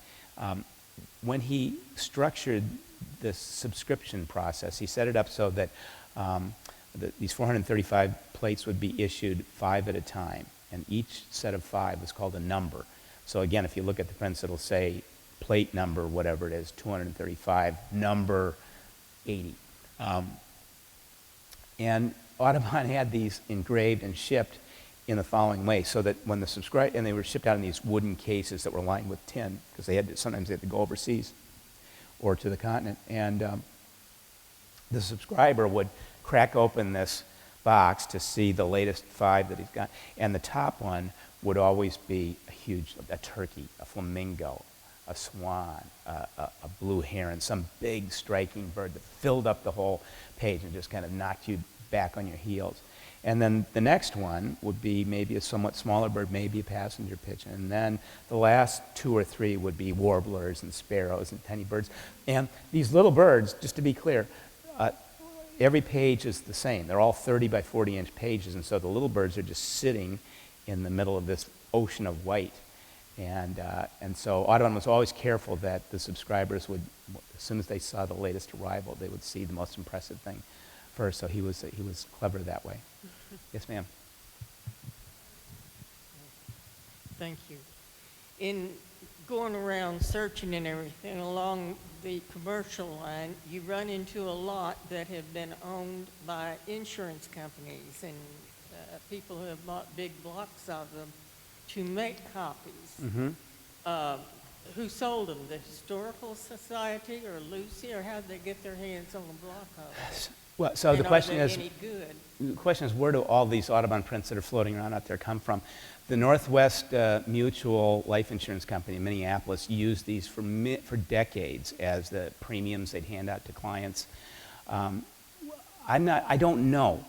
when he structured this subscription process, he set it up so that these 435 plates would be issued 5 at a time, and each set of 5 was called a number. So again, if you look at the prints, it'll say plate number, whatever it is, 235, number 80. And Audubon had these engraved and shipped in the following way, so that when the and they were shipped out in these wooden cases that were lined with tin, because sometimes they had to go overseas or to the continent, and the subscriber would crack open this box to see the latest 5 that he's got, and the top one would always be a turkey, a flamingo, a swan, a blue heron, some big striking bird that filled up the whole page and just kind of knocked you back on your heels. And then the next one would be maybe a somewhat smaller bird, maybe a passenger pigeon. And then the last 2 or 3 would be warblers and sparrows and tiny birds. And these little birds, just to be clear, every page is the same. They're all 30 by 40 inch pages, and so the little birds are just sitting in the middle of this ocean of white. And so Audubon was always careful that the subscribers would, as soon as they saw the latest arrival, they would see the most impressive thing first. So he was clever that way. Yes, ma'am. Thank you. In going around searching and everything along the commercial line, you run into a lot that have been owned by insurance companies and people who have bought big blocks of them to make copies. Mm-hmm. Who sold them? The Historical Society or Lucy, or how did they get their hands on a block of it? Well, so And the question are they is, any good? the question is, where do all these Audubon prints that are floating around out there come from? The Northwest Mutual Life Insurance Company in Minneapolis used these for decades as the premiums they'd hand out to clients. I don't know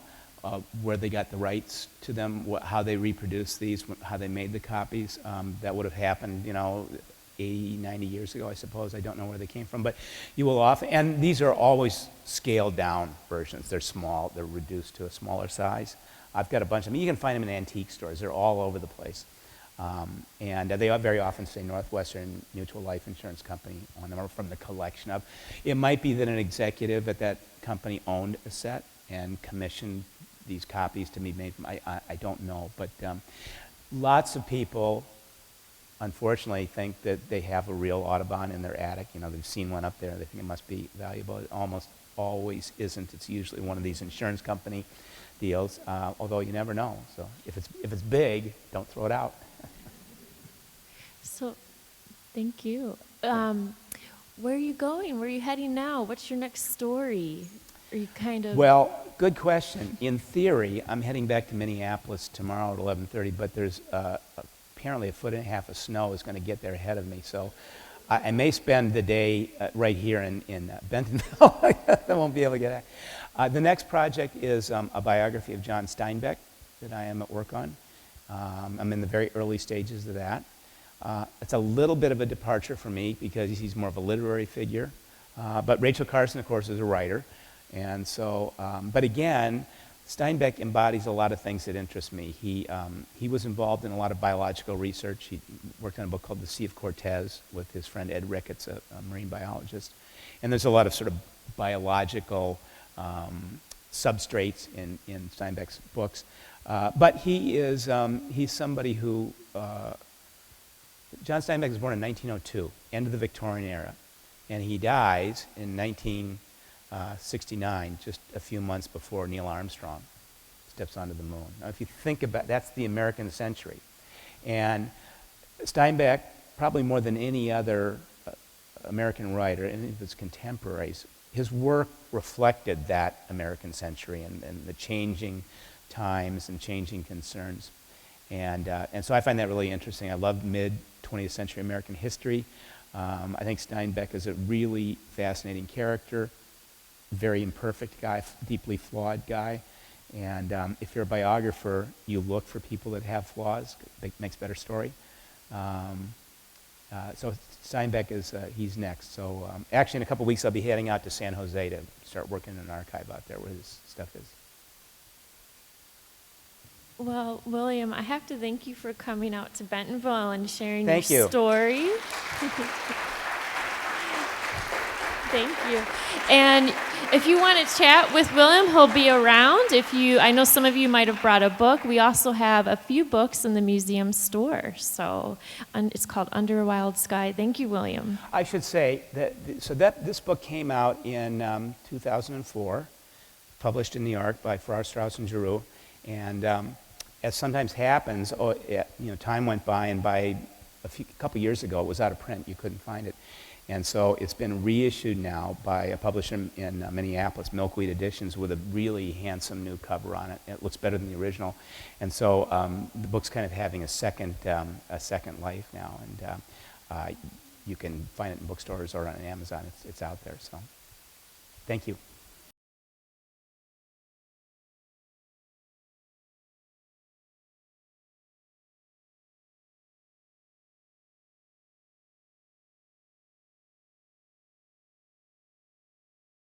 where they got the rights to them, how they reproduced these, how they made the copies. That would have happened, 80, 90 years ago, I suppose. I don't know where they came from, but you will often, and these are always scaled down versions. They're small, they're reduced to a smaller size. I've got a bunch of them. You can find them in antique stores. They're all over the place. And they very often say Northwestern Mutual Life Insurance Company on them, or from the collection of. It might be that an executive at that company owned a set and commissioned these copies to be made from, I don't know, but lots of people unfortunately think that they have a real Audubon in their attic. They've seen one up there, they think it must be valuable. It almost always isn't. It's usually one of these insurance company deals, although you never know. So if it's big, don't throw it out. So, thank you. Where are you going? Where are you heading now? What's your next story? Are you kind of... Well, good question. In theory, I'm heading back to Minneapolis tomorrow at 11:30, but there's apparently 1.5 feet of snow is going to get there ahead of me. So I may spend the day right here in Bentonville. I won't be able to get out. The next project is a biography of John Steinbeck that I am at work on. I'm in the very early stages of that. It's a little bit of a departure for me because he's more of a literary figure. But Rachel Carson, of course, is a writer. And so, but again, Steinbeck embodies a lot of things that interest me. He was involved in a lot of biological research. He worked on a book called The Sea of Cortez with his friend Ed Ricketts, a marine biologist. And there's a lot of sort of biological substrates in Steinbeck's books. But he's somebody who, John Steinbeck was born in 1902, end of the Victorian era. And he dies in 1969, just a few months before Neil Armstrong steps onto the moon. Now, if you think about that's the American century. And Steinbeck, probably more than any other American writer, any of his contemporaries, his work reflected that American century and the changing times and changing concerns. And so I find that really interesting. I love mid-20th century American history. I think Steinbeck is a really fascinating character, very imperfect guy, deeply flawed guy. And if you're a biographer, you look for people that have flaws. It makes a better story. So Steinbeck he's next. So actually in a couple weeks I'll be heading out to San Jose to start working in an archive out there where his stuff is. Well, William, I have to thank you for coming out to Bentonville and sharing Thank your you. story. Thank you. And if you want to chat with William, he'll be around. I know some of you might have brought a book. We also have a few books in the museum store. So it's called Under a Wild Sky. Thank you, William. I should say this book came out in 2004, published in New York by Farrar, Straus and Giroux, and as sometimes happens, time went by, and by a couple years ago, it was out of print. You couldn't find it. And so it's been reissued now by a publisher in Minneapolis, Milkweed Editions, with a really handsome new cover on it. It looks better than the original. And so the book's kind of having a second life now. And you can find it in bookstores or on Amazon. It's out there. So thank you.